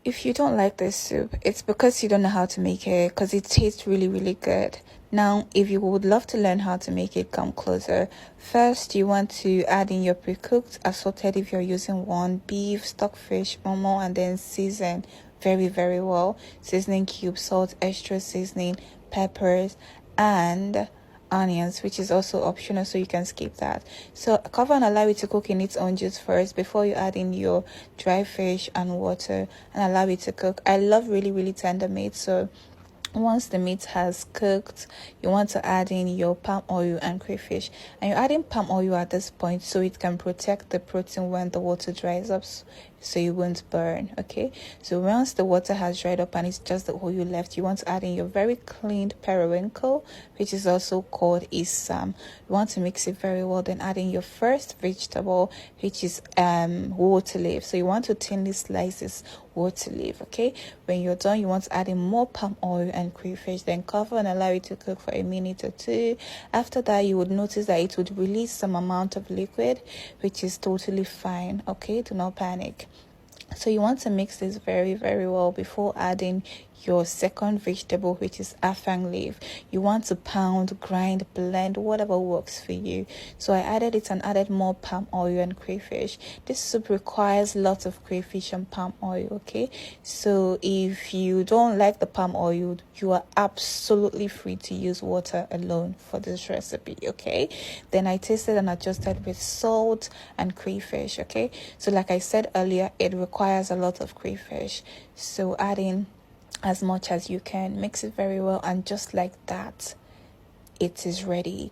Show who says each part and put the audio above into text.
Speaker 1: If you don't like this soup, it's because you don't know how to make it, because it tastes really, really good. Now, if you would love to learn how to make it, come closer. First, you want to add in your pre-cooked assorted if you're using one, beef, stockfish, momo, and then season very, very well. Seasoning cubes, salt, extra seasoning, peppers, and onions, which is also optional, so you can skip that. So cover and allow it to cook in its own juice first before you add in your dry fish and water, and allow it to cook. I love really, really tender meat, so once the meat has cooked, you want to add in your palm oil and crayfish. And you're adding palm oil at this point so it can protect the protein when the water dries up, so you won't burn. Okay, so once the water has dried up and it's just the oil left, you want to add in your very cleaned periwinkle, which is also called isam. You want to mix it very well, then add in your first vegetable, which is water leaf. So you want to thinly slice this water leaf. Okay, when you're done, you want to add in more palm oil and crayfish, then cover and allow it to cook for a minute or two. After that, you would notice that it would release some amount of liquid, which is totally fine. Okay, do not panic. So you want to mix this very, very well before adding your second vegetable, which is afang leaf. You want to pound, grind, blend, whatever works for you. So I added it and added more palm oil and crayfish. This soup requires lots of crayfish and palm oil. Okay, so if you don't like the palm oil, you are absolutely free to use water alone for this recipe. Okay, then I tasted and adjusted with salt and crayfish. Okay, so like I said earlier, it requires a lot of crayfish, so add in as much as you can, mix it very well, and just like that, it is ready.